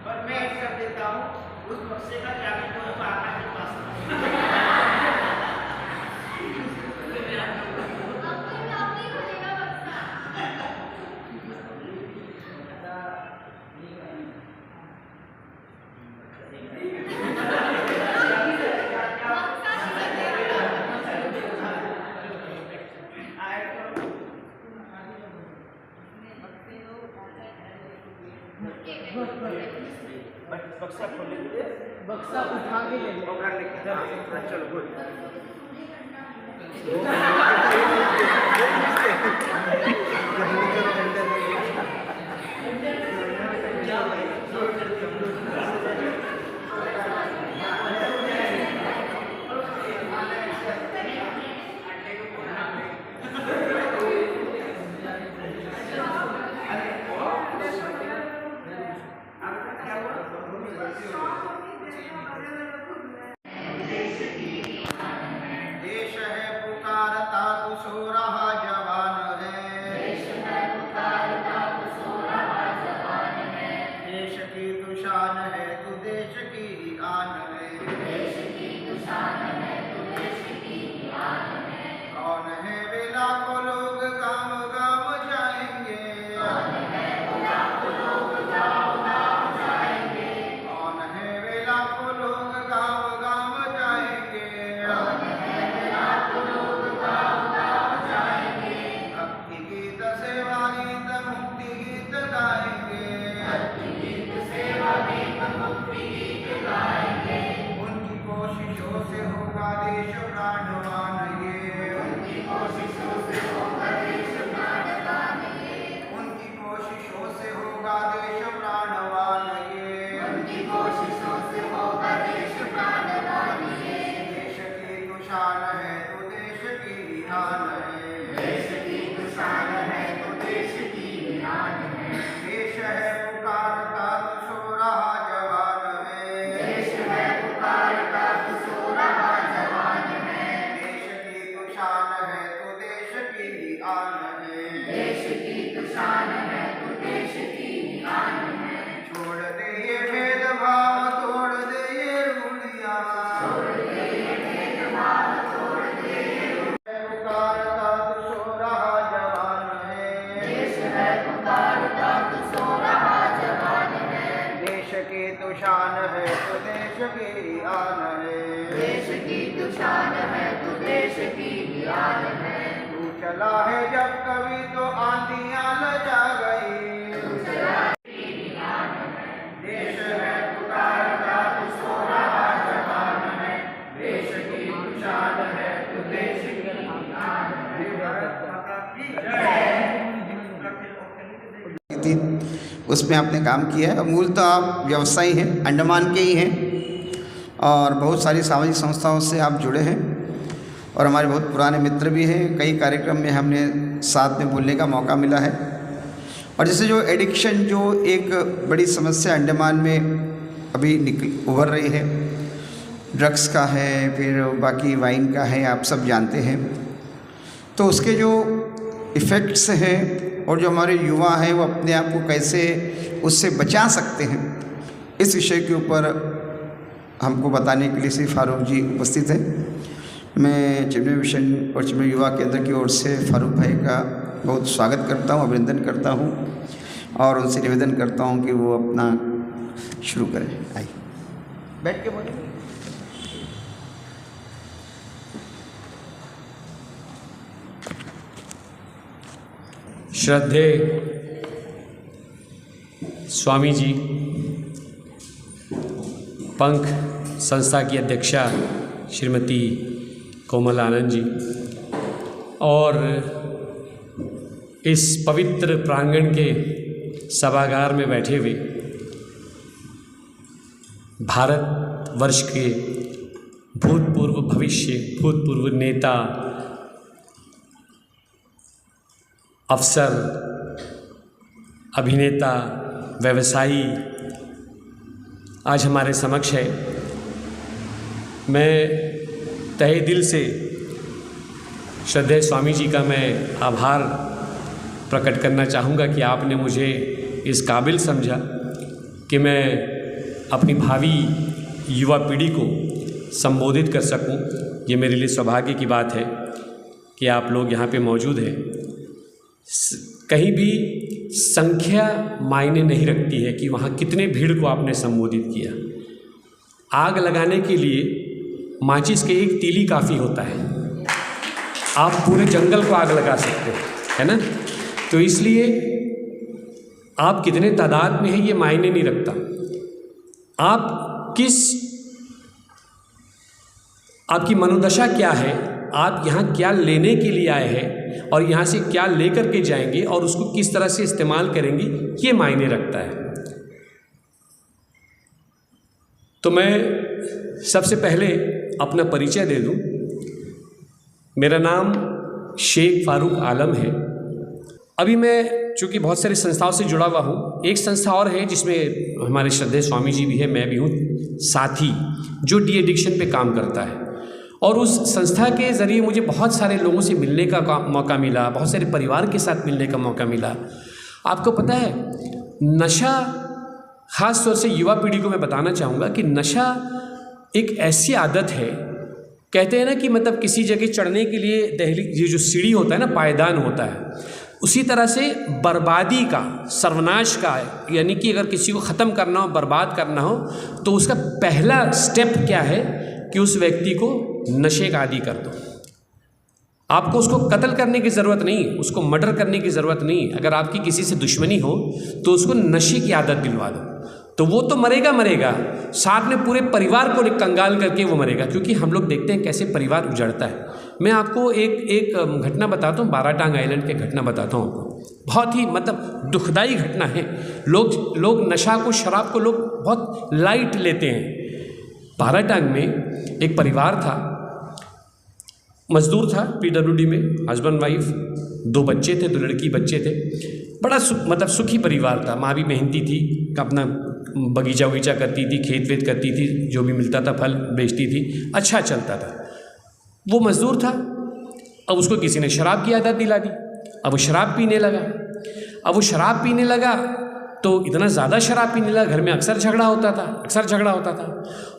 और मैं एक कर देता हूँ, उस बक्से का चाबी तो पापा के पास बक्सा खोलने के लिए बक्सा उठा के ले लो। चलो गुड। देश है पुकारता तू सो रहा जवान है, देश की तू शान है तू देश की ही आन है, कौन है वे लाखों लोग गाँव गाँव जाएंगे, कौन है वे लाखों लोग गाँव जाएंगे, भक्ति गीत सेवा गीत मुक्ति गीत गाएंगे, उनकी कोशिशों से होगा देश प्राणवान ये, उनकी कोशिशों से होगा देश प्राणवान ये, देश की तू शान है तो देश की शान है, देश है पुकारता तू सो रहा जवान है, देश की तू शान है तो देश की ही आन है, छोड़ दे ये भेदभाव तोड़ दे ये रूढ़ियाँ, पुकारता तू सो रहा जवान है, देश की तू शान है तो देश की आन है, तू चला है जब कभी तो आंधियां लजा गई, देश है पुकारता तू सो रहा जवान है, देश की तू शान है तो देश की आन है। उसमें आपने काम किया है। मूलतः आप व्यवसायी हैं, अंडमान के ही हैं और बहुत सारी सामाजिक संस्थाओं से आप जुड़े हैं और हमारे बहुत पुराने मित्र भी हैं। कई कार्यक्रम में हमने साथ में बोलने का मौका मिला है। और जैसे जो एडिक्शन जो एक बड़ी समस्या अंडमान में अभी उभर रही है, ड्रग्स का है, फिर बाकी वाइन का है, आप सब जानते हैं। तो उसके जो इफ़ेक्ट्स हैं और जो हमारे युवा हैं वो अपने आप को कैसे उससे बचा सकते हैं, इस विषय के ऊपर हमको बताने के लिए श्री फारूक जी उपस्थित हैं। मैं चिन्मय मिशन और चिन्मय युवा केंद्र की ओर से फारूक भाई का बहुत स्वागत करता हूँ, अभिनंदन करता हूँ और उनसे निवेदन करता हूँ कि वो अपना शुरू करें। आइए बैठ के बोलें। श्रद्धेय स्वामी जी, पंख संस्था की अध्यक्षा श्रीमती कोमल आनंद जी और इस पवित्र प्रांगण के सभागार में बैठे हुए भारत वर्ष के भूतपूर्व भविष्य भूतपूर्व नेता, अफसर, अभिनेता, व्यवसायी आज हमारे समक्ष है। मैं तहे दिल से श्रद्धेय स्वामी जी का मैं आभार प्रकट करना चाहूँगा कि आपने मुझे इस काबिल समझा कि मैं अपनी भावी युवा पीढ़ी को संबोधित कर सकूं। ये मेरे लिए सौभाग्य की बात है कि आप लोग यहाँ पे मौजूद हैं। कहीं भी संख्या मायने नहीं रखती है कि वहाँ कितने भीड़ को आपने संबोधित किया। आग लगाने के लिए माचिस के एक तीली काफ़ी होता है, आप पूरे जंगल को आग लगा सकते हैं, है ना। तो इसलिए आप कितने तादाद में हैं ये मायने नहीं रखता, आपकी मनोदशा क्या है, आप यहाँ क्या लेने के लिए आए हैं और यहाँ से क्या लेकर के जाएंगे और उसको किस तरह से इस्तेमाल करेंगे, ये मायने रखता है। तो मैं सबसे पहले अपना परिचय दे दूं। मेरा नाम शेख फारूक आलम है। अभी मैं चूँकि बहुत सारी संस्थाओं से जुड़ा हुआ हूँ, एक संस्था और है जिसमें हमारे श्रद्धेय स्वामी जी भी है, मैं भी हूँ साथी, जो डी एडिक्शन पे काम करता है। और उस संस्था के ज़रिए मुझे बहुत सारे लोगों से मिलने का मौका मिला, बहुत सारे परिवार के साथ मिलने का मौका मिला। आपको पता है, नशा, ख़ास तौर से युवा पीढ़ी को मैं बताना चाहूँगा कि नशा एक ऐसी आदत है, कहते हैं ना कि मतलब किसी जगह चढ़ने के लिए दहली, ये जो सीढ़ी होता है ना, पायदान होता है, उसी तरह से बर्बादी का, सर्वनाश का, यानी कि अगर किसी को ख़त्म करना हो, बर्बाद करना हो, तो उसका पहला स्टेप क्या है कि उस व्यक्ति को नशे का आदी कर दो। आपको उसको कत्ल करने की ज़रूरत नहीं, उसको मर्डर करने की ज़रूरत नहीं। अगर आपकी किसी से दुश्मनी हो तो उसको नशे की आदत दिलवा दो, तो वो तो मरेगा, साथ में पूरे परिवार को कंगाल करके वो मरेगा। क्योंकि हम लोग देखते हैं कैसे परिवार उजड़ता है। मैं आपको एक घटना बताता हूँ, बाराटांग आइलैंड की घटना बताता हूँ आपको। बहुत ही मतलब दुखदाई घटना है। लोग नशा को, शराब को लोग बहुत लाइट लेते हैं। बाराटांग में एक परिवार था, मजदूर था पीडब्ल्यूडी में, हस्बैंड वाइफ, 2 बच्चे थे, 2 लड़की बच्चे थे। बड़ा मतलब सुखी परिवार था। माँ भी मेहनती थी, अपना बगीचा वगीचा करती थी, खेत वेत करती थी, जो भी मिलता था फल बेचती थी, अच्छा चलता था। वो मजदूर था। अब उसको किसी ने शराब की आदत दिला दी। अब वो शराब पीने लगा। तो इतना ज़्यादा शराब पीने लगा, घर में अक्सर झगड़ा होता था।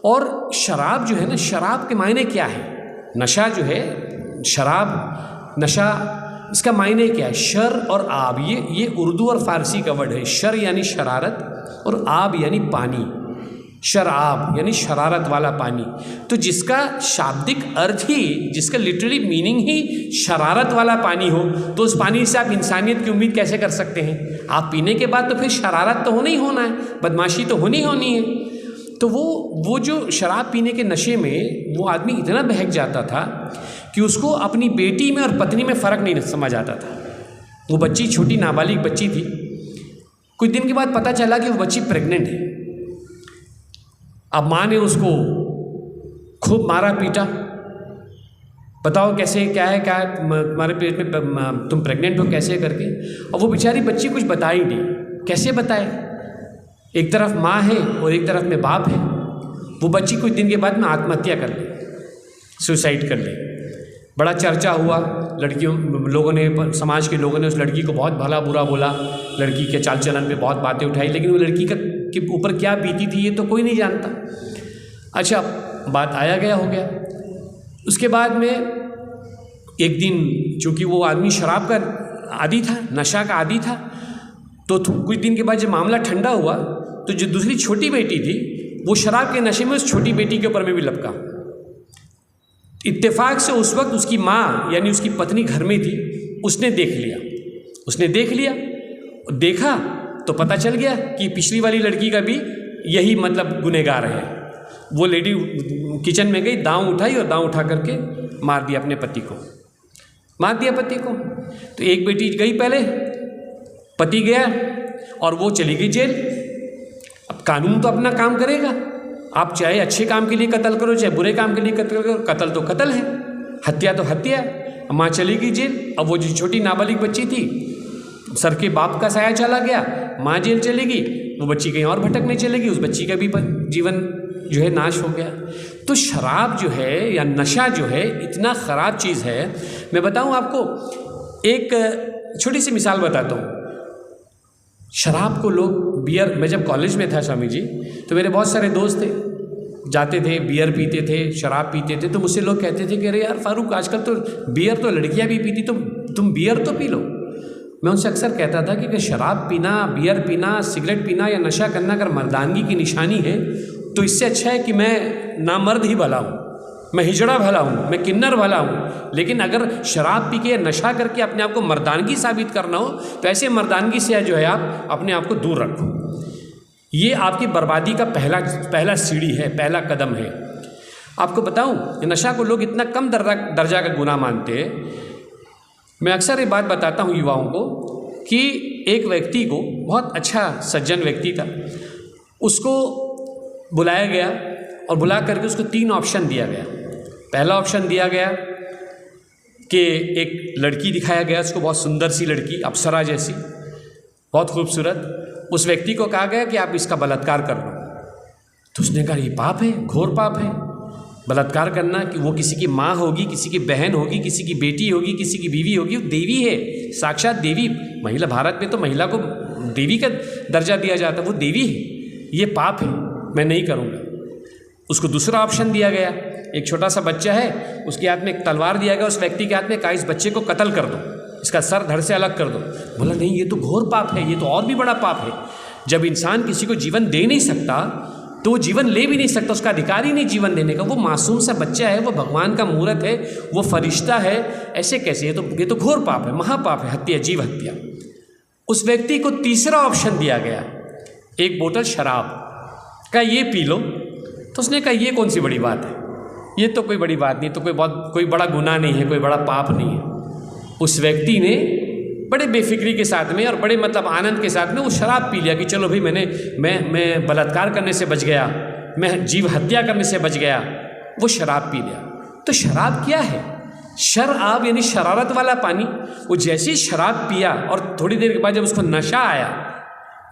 और शराब जो है ना, शराब के मायने क्या है, नशा जो है, शराब, नशा, इसका मायने क्या है? शर और आब, ये उर्दू और फारसी का वर्ड है। शर यानी शरारत और आब यानी पानी। शराब यानी शरारत वाला पानी। तो जिसका शाब्दिक अर्थ ही, जिसका लिटरली मीनिंग ही शरारत वाला पानी हो, तो उस पानी से आप इंसानियत की उम्मीद कैसे कर सकते हैं? आप पीने के बाद तो फिर शरारत तो होना ही होना है, बदमाशी तो होनी है। तो वो जो शराब पीने के नशे में वो आदमी इतना बहक जाता था कि उसको अपनी बेटी में और पत्नी में फ़र्क नहीं समझ आता था। वो बच्ची छोटी नाबालिग बच्ची थी। कुछ दिन के बाद पता चला कि वो बच्ची प्रेग्नेंट है। अब माँ ने उसको खूब मारा पीटा, बताओ कैसे, क्या है तुम्हारे पेट में, तुम प्रेग्नेंट हो कैसे करके। और वो बेचारी बच्ची कुछ बता ही नहीं, कैसे बताए? एक तरफ माँ है और एक तरफ में बाप है। वो बच्ची कुछ दिन के बाद में आत्महत्या कर ले, सुसाइड कर ले। बड़ा चर्चा हुआ, लोगों ने, समाज के लोगों ने उस लड़की को बहुत भला बुरा बोला, लड़की के चाल चलन पे बहुत बातें उठाई, लेकिन वो लड़की के ऊपर क्या बीती थी ये तो कोई नहीं जानता। अच्छा, बात आया गया हो गया। उसके बाद में एक दिन, चूँकि वो आदमी शराब का आदी था, नशा का आदी था, तो कुछ दिन के बाद जब मामला ठंडा हुआ तो जो दूसरी छोटी बेटी थी वो शराब के नशे में उस छोटी बेटी के ऊपर में भी लपका। इत्तेफाक से उस वक्त उसकी माँ यानी उसकी पत्नी घर में थी। उसने देख लिया, देखा तो पता चल गया कि पिछली वाली लड़की का भी यही मतलब गुनहगार है। वो लेडी किचन में गई, दांव उठाई और दांव उठा करके मार दिया अपने पति को। तो एक बेटी गई पहले, पति गया और वो चली गई जेल। अब कानून तो अपना काम करेगा, आप चाहे अच्छे काम के लिए कत्ल करो चाहे बुरे काम के लिए कत्ल करो, कत्ल तो कत्ल है, हत्या तो हत्या। माँ चली गई जेल। अब वो जो छोटी नाबालिग बच्ची थी, सर के बाप का साया चला गया, माँ जेल चली गई, वो बच्ची कहीं और भटकने चलेगी, उस बच्ची का भी जीवन जो है नाश हो गया। तो शराब जो है या नशा जो है इतना ख़राब चीज़ है। मैं बताऊं आपको, एक छोटी सी मिसाल बताता हूँ। शराब को लोग बियर, मैं जब कॉलेज में था स्वामी जी, तो मेरे बहुत सारे दोस्त थे, जाते थे बियर पीते थे, शराब पीते थे, तो मुझसे लोग कहते थे कि अरे यार फारूक, आजकल तो बियर तो लड़कियां भी पीती, तुम बियर तो पी लो। मैं उनसे अक्सर कहता था कि शराब पीना, बियर पीना, सिगरेट पीना या नशा करना अगर मर्दानगी की निशानी है तो इससे अच्छा है कि मैं नामर्द ही भला हूँ, मैं हिजड़ा भला हूँ, मैं किन्नर भला हूँ। लेकिन अगर शराब पी के नशा करके अपने आप को मर्दानगी साबित करना हो तो ऐसे मर्दानगी से जो है आप अपने आप को दूर रखो। ये आपकी बर्बादी का पहला सीढ़ी है, पहला कदम है। आपको बताऊं, नशा को लोग इतना कम दर्जा का गुनाह मानते हैं। मैं अक्सर ये बात बताता हूँ युवाओं को कि एक व्यक्ति को, बहुत अच्छा सज्जन व्यक्ति था, उसको बुलाया गया और बुला करके उसको 3 ऑप्शन दिया गया। पहला ऑप्शन दिया गया कि एक लड़की दिखाया गया, उसको बहुत सुंदर सी लड़की, अप्सरा जैसी, बहुत खूबसूरत। उस व्यक्ति को कहा गया कि आप इसका बलात्कार कर लो। तो उसने कहा ये पाप है, घोर पाप है बलात्कार करना, कि वो किसी की माँ होगी, किसी की बहन होगी, किसी की बेटी होगी, किसी की बीवी होगी, वो देवी है, साक्षात देवी। महिला, भारत में तो महिला को देवी का दर्जा दिया जाता है, वो देवी है, ये पाप है, मैं नहीं करूँगा। उसको दूसरा ऑप्शन दिया गया, एक छोटा सा बच्चा है, उसके हाथ में एक तलवार दिया गया, उस व्यक्ति के हाथ में, कहा इस बच्चे को कत्ल कर दो, इसका सर धड़ से अलग कर दो। बोला नहीं, ये तो घोर पाप है, ये तो और भी बड़ा पाप है। जब इंसान किसी को जीवन दे नहीं सकता तो वो जीवन ले भी नहीं सकता, उसका अधिकार ही नहीं जीवन देने का। वो मासूम सा बच्चा है, वो भगवान का मूर्त है, वो फरिश्ता है, ऐसे कैसे? ये तो घोर पाप है, महापाप है, हत्या, जीव हत्या। उस व्यक्ति को तीसरा ऑप्शन दिया गया, एक बोतल शराब का, ये पी लो। तो उसने कहा ये कौन सी बड़ी बात है, ये तो कोई बड़ी बात नहीं, तो कोई बड़ा गुनाह नहीं है, कोई बड़ा पाप नहीं है। उस व्यक्ति ने बड़े बेफिक्री के साथ में और बड़े आनंद के साथ में वो शराब पी लिया कि चलो भाई मैं बलात्कार करने से बच गया, मैं जीव हत्या करने से बच गया, वो शराब पी लिया। तो शराब क्या है? शराब यानी शरारत वाला पानी। वो जैसे ही शराब पिया और थोड़ी देर के बाद जब उसको नशा आया,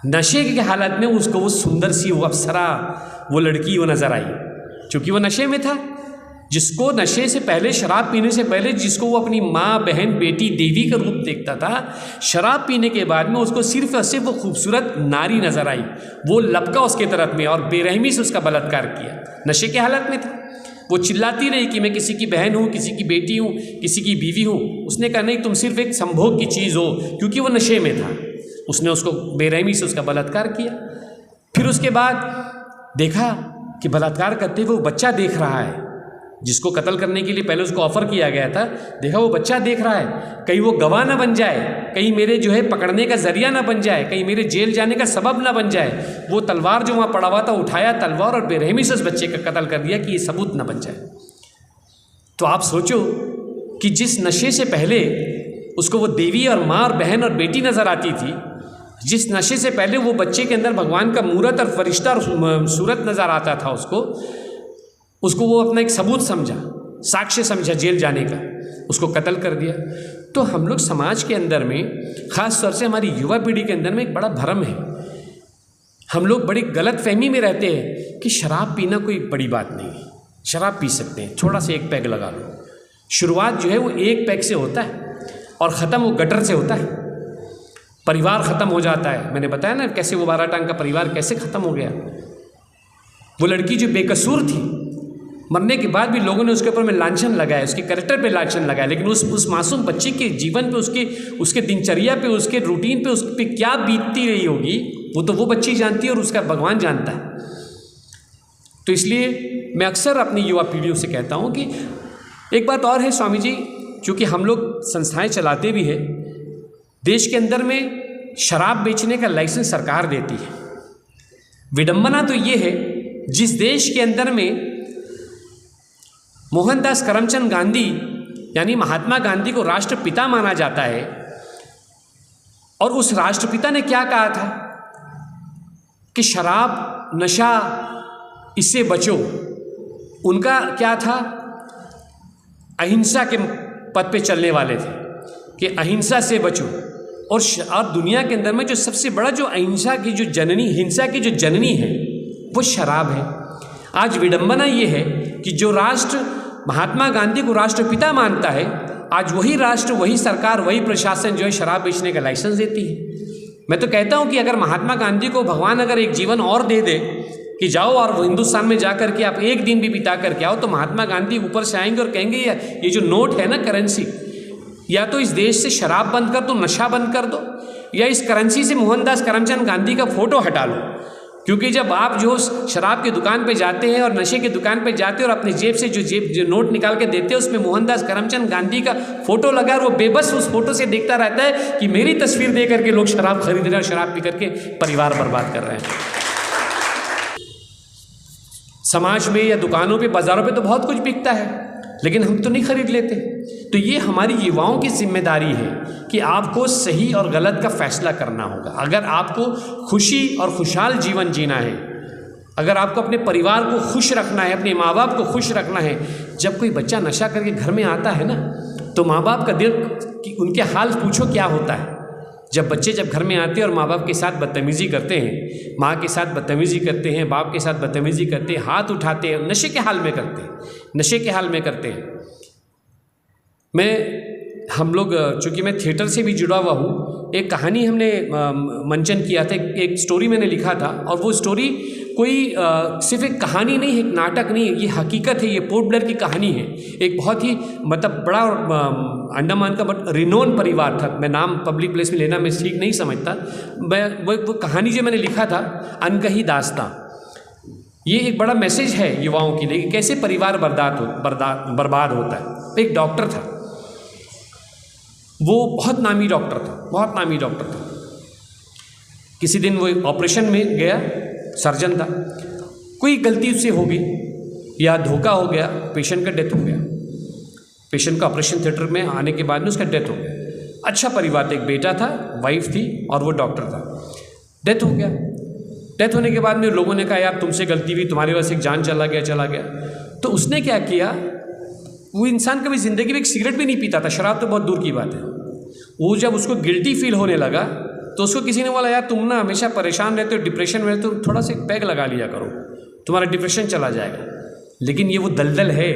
नशे की हालत में उसको वो सुंदर सी वो अप्सरा, वो लड़की वो नज़र आई, क्योंकि वो नशे में था। जिसको नशे से पहले, शराब पीने से पहले, जिसको वो अपनी माँ, बहन, बेटी, देवी का रूप देखता था, शराब पीने के बाद में उसको सिर्फ और सिर्फ वो खूबसूरत नारी नजर आई, वो लपका उसके तरफ में और बेरहमी से उसका बलात्कार किया। नशे की हालत में था, वो चिल्लाती रही कि मैं किसी की बहन हूँ, किसी की बेटी हूँ, किसी की बीवी हूँ। उसने कहा नहीं, तुम सिर्फ एक संभोग की चीज़ हो, क्योंकि वो नशे में था। उसने उसको बेरहमी से उसका बलात्कार किया। फिर उसके बाद देखा कि बलात्कार करते हुए वो बच्चा देख रहा है, जिसको कत्ल करने के लिए पहले उसको ऑफर किया गया था। देखा वो बच्चा देख रहा है, कहीं वो गवाह ना बन जाए, कहीं मेरे जो है पकड़ने का जरिया ना बन जाए, कहीं मेरे जेल जाने का सबब ना बन जाए। वो तलवार जो वहाँ पड़ा हुआ था, उठाया तलवार और बेरहमी से उस बच्चे का कत्ल कर दिया कि ये सबूत ना बन जाए। तो आप सोचो कि जिस नशे से पहले उसको वो देवी और माँ और बहन और बेटी नज़र आती थी, जिस नशे से पहले वो बच्चे के अंदर भगवान का मूरत और फरिश्ता और सूरत नज़र आता था, उसको वो अपना एक सबूत समझा, साक्ष्य समझा जेल जाने का, उसको कत्ल कर दिया। तो हम लोग समाज के अंदर में, ख़ास तौर से हमारी युवा पीढ़ी के अंदर में एक बड़ा भ्रम है। हम लोग बड़ी गलत फहमी में रहते हैं कि शराब पीना कोई बड़ी बात नहीं है, शराब पी सकते हैं, थोड़ा सा एक पैग लगा लो। शुरुआत जो है वो एक पैग से होता है और ख़त्म वो गटर से होता है, परिवार ख़त्म हो जाता है। मैंने बताया ना कैसे वो 12 टांग का परिवार कैसे ख़त्म हो गया। वो लड़की जो बेकसूर थी, मरने के बाद भी लोगों ने उसके ऊपर में लांछन लगाया, उसके कैरेक्टर पे लांछन लगाया, लेकिन उस मासूम बच्चे के जीवन पे, उसके दिनचर्या पे, उसके रूटीन पे, उस पे क्या बीतती रही होगी, वो तो वो बच्ची जानती है और उसका भगवान जानता है। तो इसलिए मैं अक्सर अपनी युवा पीढ़ियों से कहता हूँ कि एक बात और है स्वामी जी, चूँकि हम लोग संस्थाएँ चलाते भी हैं, देश के अंदर में शराब बेचने का लाइसेंस सरकार देती है। विडंबना तो ये है, जिस देश के अंदर में मोहनदास करमचंद गांधी यानी महात्मा गांधी को राष्ट्रपिता माना जाता है, और उस राष्ट्रपिता ने क्या कहा था कि शराब, नशा, इससे बचो। उनका क्या था? अहिंसा के पद पे चलने वाले थे कि अहिंसा से बचो। और दुनिया के अंदर में जो सबसे बड़ा जो अहिंसा की जो जननी, हिंसा की जो जननी है, वो शराब है। आज विडंबना ये है कि जो राष्ट्र महात्मा गांधी को राष्ट्रपिता मानता है, आज वही राष्ट्र, वही सरकार, वही प्रशासन जो है शराब बेचने का लाइसेंस देती है। मैं तो कहता हूँ कि अगर महात्मा गांधी को भगवान अगर एक जीवन और दे दे कि जाओ और हिंदुस्तान में जा करके आप एक दिन भी बिता करके आओ, तो महात्मा गांधी ऊपर से आएंगे और कहेंगे ये जो नोट है ना करेंसी, या तो इस देश से शराब बंद कर दो, नशा बंद कर दो, या इस करेंसी से मोहनदास करमचंद गांधी का फोटो हटा लो। क्योंकि जब आप जो शराब की दुकान पे जाते हैं और नशे की दुकान पे जाते हैं और अपनी जेब से जो नोट निकाल के देते हैं उसमें मोहनदास करमचंद गांधी का फोटो लगा, और वो बेबस उस फोटो से देखता रहता है कि मेरी तस्वीर दे करके लोग शराब खरीद रहे हैं और शराब पी करके परिवार बर्बाद कर रहे हैं। समाज में या दुकानों पे, बाजारों पे तो बहुत कुछ बिकता है, लेकिन हम तो नहीं खरीद लेते। तो ये हमारी युवाओं की जिम्मेदारी है कि आपको सही और गलत का फैसला करना होगा। अगर आपको खुशी और खुशहाल जीवन जीना है, अगर आपको अपने परिवार को खुश रखना है, अपने माँ बाप को खुश रखना है, जब कोई बच्चा नशा करके घर में आता है ना, तो माँ बाप का दिल कि उनके हाल पूछो क्या होता है। जब बच्चे घर में आते हैं और माँ बाप के साथ बदतमीज़ी करते हैं, माँ के साथ बदतमीज़ी करते हैं, बाप के साथ बदतमीज़ी करते हैं, हाथ उठाते हैं, नशे के हाल में करते हैं, नशे के हाल में करते हैं। हम लोग चूँकि मैं थिएटर से भी जुड़ा हुआ हूँ, एक कहानी हमने मंचन किया था, एक स्टोरी मैंने लिखा था, और वो स्टोरी कोई सिर्फ एक कहानी नहीं है, एक नाटक नहीं है, ये हकीकत है, ये पोर्ट ब्लेयर की कहानी है। एक बहुत ही मतलब बड़ा अंडमान का बट रिनोन परिवार था, मैं नाम पब्लिक प्लेस में लेना मैं ठीक नहीं समझता। वो कहानी जो मैंने लिखा था, अनकही दास्तां, ये एक बड़ा मैसेज है युवाओं के लिए कि कैसे परिवार बर्बाद होता है। एक डॉक्टर था, वो बहुत नामी डॉक्टर था। किसी दिन वो ऑपरेशन में गया, सर्जन था, कोई गलती उससे हो गई या धोखा हो गया, पेशेंट का डेथ हो गया। पेशेंट का ऑपरेशन थिएटर में आने के बाद में उसका डेथ हो गया। अच्छा परिवार था, एक बेटा था, वाइफ थी और वो डॉक्टर था। डेथ हो गया। डेथ होने के बाद में लोगों ने कहा यार तुमसे गलती हुई, तुम्हारी वजह से एक जान चला गया। तो उसने क्या किया, वो इंसान कभी ज़िंदगी में एक सिगरेट भी नहीं पीता था, शराब तो बहुत दूर की बात है। वो जब उसको गिल्टी फील होने लगा तो उसको किसी ने बोला यार तुम ना हमेशा परेशान रहते हो, डिप्रेशन में रहते हो, थोड़ा सा एक पैग लगा लिया करो, तुम्हारा डिप्रेशन चला जाएगा। लेकिन ये वो दलदल है,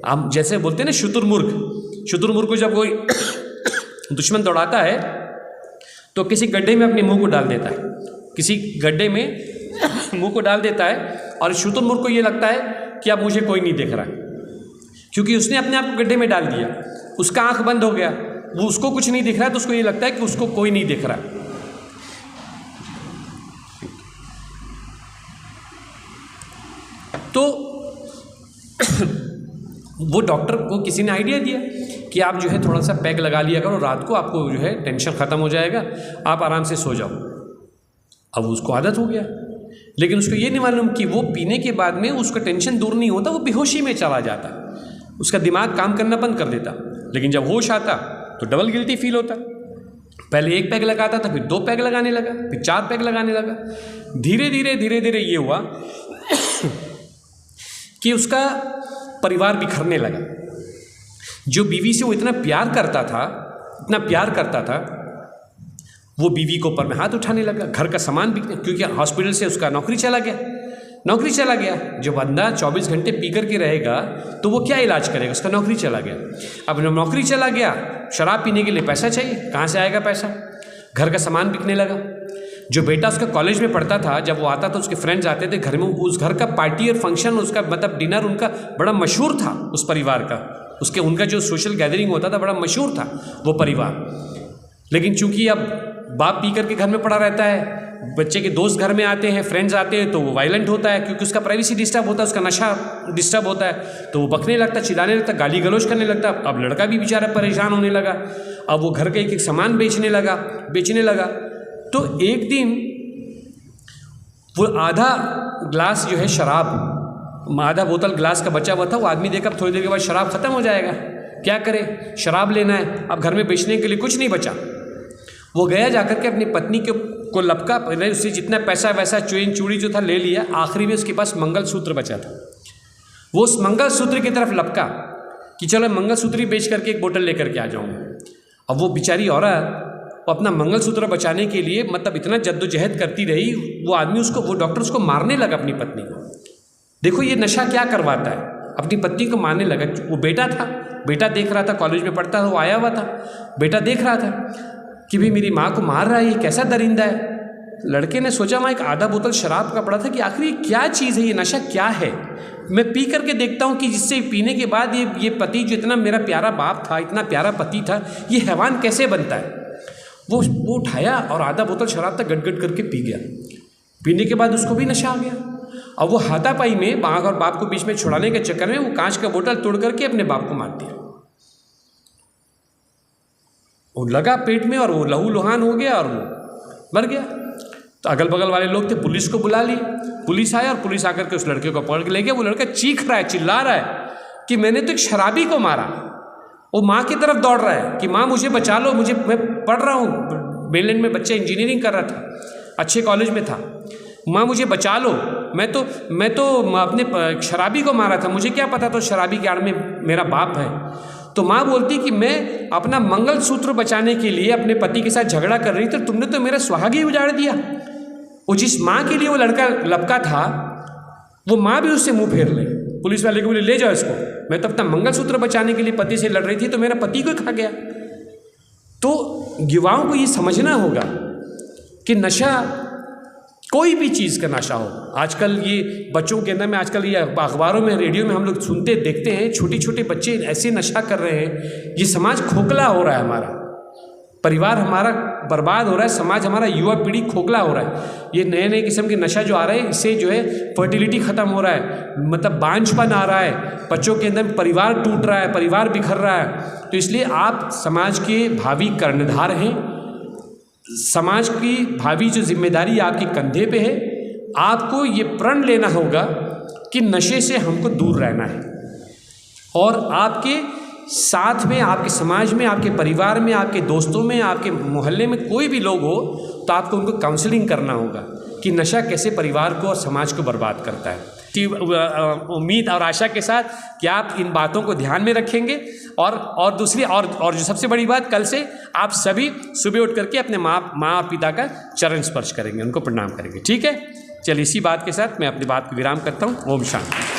हम जैसे बोलते हैं ना शुतुरमुर्ग को जब कोई दुश्मन दौड़ाता है तो किसी गड्ढे में अपने मुंह को डाल देता है, किसी गड्ढे में मुंह को डाल देता है, और शुतुरमुर्ग को ये लगता है कि अब मुझे कोई नहीं देख रहा, क्योंकि उसने अपने आप को गड्ढे में डाल दिया, उसका आंख बंद हो गया, वो उसको कुछ नहीं दिख रहा है, तो उसको ये लगता है कि उसको कोई नहीं दिख रहा। तो वो डॉक्टर को किसी ने आइडिया दिया कि आप जो है थोड़ा सा पैग लगा लिया करो, रात को आपको जो है टेंशन ख़त्म हो जाएगा, आप आराम से सो जाओ। अब उसको आदत हो गया, लेकिन उसको ये नहीं मालूम कि वो पीने के बाद में उसका टेंशन दूर नहीं होता, वो बेहोशी में चला जाता, उसका दिमाग काम करना बंद कर देता। लेकिन जब होश आता तो डबल गिल्टी फील होता। पहले एक पैग लगाता था, फिर 2 पैग लगाने लगा, फिर 4 पैग लगाने लगा। धीरे धीरे ये हुआ कि उसका परिवार बिखरने लगा। जो बीवी से वो इतना प्यार करता था, वो बीवी को ऊपर में हाथ उठाने लगा, घर का सामान बिकने, क्योंकि हॉस्पिटल से उसका नौकरी चला गया। जो बंदा 24 घंटे पी कर के रहेगा तो वो क्या इलाज करेगा, उसका नौकरी चला गया। अब जब नौकरी चला गया, शराब पीने के लिए पैसा चाहिए, कहाँ से आएगा पैसा, घर का सामान बिकने लगा। जो बेटा उसका कॉलेज में पढ़ता था, जब वो आता तो उसके फ्रेंड्स आते थे घर में, उस घर का पार्टी और फंक्शन, उसका मतलब डिनर उनका बड़ा मशहूर था, उस परिवार का, उनका जो सोशल गैदरिंग होता था बड़ा मशहूर था वो परिवार। लेकिन चूंकि अब बाप पी करके घर में पड़ा रहता है, बच्चे के दोस्त घर में आते हैं, फ्रेंड्स आते हैं, तो वो वायलेंट होता है, क्योंकि उसका प्राइवेसी डिस्टर्ब होता है, उसका नशा डिस्टर्ब होता है, तो वो बकने लगता, चिल्लाने लगता, गाली गलौज करने लगता। अब लड़का भी बेचारा परेशान होने लगा, अब वो घर का एक सामान बेचने लगा। तो एक दिन वो आधा ग्लास जो है शराब, आधा बोतल ग्लास का बचा हुआ था, वो आदमी देखा थोड़ी देर के बाद शराब ख़त्म हो जाएगा, क्या करे, शराब लेना है, अब घर में बेचने के लिए कुछ नहीं बचा। वो गया जाकर के अपनी पत्नी को लपका, पहले उससे जितना पैसा वैसा चेन चूड़ी जो था ले लिया, आखिरी में उसके पास मंगलसूत्र बचा था। वो उस मंगलसूत्र की तरफ लपका कि चलो मंगलसूत्र ही बेच करके एक बोतल लेकर के आ जाऊँगा। अब वो बेचारी औरत अपना मंगलसूत्र बचाने के लिए मतलब इतना जद्दोजहद करती रही, वो डॉक्टर उसको मारने लगा, अपनी पत्नी को। देखो ये नशा क्या करवाता है, अपनी पत्नी को मारने लगा। वो बेटा था, बेटा देख रहा था, कॉलेज में पढ़ता था, वो आया हुआ था, बेटा देख रहा था कि भाई मेरी माँ को मार रहा है, ये कैसा दरिंदा है। लड़के ने सोचा वहाँ एक आधा बोतल शराब का पड़ा था कि आखिर ये क्या चीज़ है, ये नशा क्या है, मैं पी करके देखता हूँ कि जिससे पीने के बाद ये पति जो इतना मेरा प्यारा बाप था, इतना प्यारा पति था, ये हैवान कैसे बनता है। वो उठाया और आधा बोतल शराब तक गट करके पी गया। पीने के बाद उसको भी नशा आ गया। अब वो हाथापाई में माँ और बाप को बीच में छुड़ाने के चक्कर में वो कांच का बोतल तोड़ करके अपने बाप को मार दिया। वो लगा पेट में और वो लहू लुहान हो गया और वो मर गया। तो अगल बगल वाले लोग थे, पुलिस को बुला लिए, पुलिस आया और पुलिस आकर के उस लड़के को पकड़ के ले गया। वो लड़का चीख रहा है, चिल्ला रहा है कि मैंने तो एक शराबी को मारा। वो माँ की तरफ दौड़ रहा है कि माँ मुझे बचा लो, मैं पढ़ रहा हूँ, मेनलैंड में बच्चा इंजीनियरिंग कर रहा था, अच्छे कॉलेज में था, माँ मुझे बचा लो, मैं तो अपने शराबी को मारा था, मुझे क्या पता तो शराबी के आड़ में मेरा बाप है। तो माँ बोलती कि मैं अपना मंगलसूत्र बचाने के लिए अपने पति के साथ झगड़ा कर रही थी, तो तुमने तो मेरा सुहाग ही उजाड़ दिया। वो जिस माँ के लिए वो लड़का लपका था, वो माँ भी उससे मुंह फेर ले। पुलिस वाले को बोले ले जाओ इसको, मैं तो अपना मंगलसूत्र बचाने के लिए पति से लड़ रही थी, तो मेरा पति को खा गया। तो युवाओं को ये समझना होगा कि नशा, कोई भी चीज़ का नशा हो, आजकल ये बच्चों के अंदर में, आजकल ये अखबारों में, रेडियो में हम लोग सुनते देखते हैं, छोटे छोटे बच्चे ऐसे नशा कर रहे हैं। ये समाज खोखला हो रहा है, हमारा परिवार हमारा बर्बाद हो रहा है, समाज हमारा, युवा पीढ़ी खोखला हो रहा है। ये नए नए किस्म के नशा जो आ रहे हैं, इससे जो है फर्टिलिटी ख़त्म हो रहा है, मतलब बांझपन आ रहा है, बच्चों के अंदर परिवार टूट रहा है, परिवार बिखर रहा है। तो इसलिए आप समाज के भावी कर्णधार हैं, समाज की भावी जो जिम्मेदारी आपके कंधे पे है। आपको ये प्रण लेना होगा कि नशे से हमको दूर रहना है, और आपके साथ में, आपके समाज में, आपके परिवार में, आपके दोस्तों में, आपके मोहल्ले में कोई भी लोग हो तो आपको उनको काउंसलिंग करना होगा कि नशा कैसे परिवार को और समाज को बर्बाद करता है। कि उम्मीद और आशा के साथ कि आप इन बातों को ध्यान में रखेंगे, और दूसरी और जो सबसे बड़ी बात, कल से आप सभी सुबह उठ करके अपने माँ और पिता का चरण स्पर्श करेंगे, उनको प्रणाम करेंगे। ठीक है, चलिए इसी बात के साथ मैं अपनी बात को विराम करता हूँ। ओम शांति।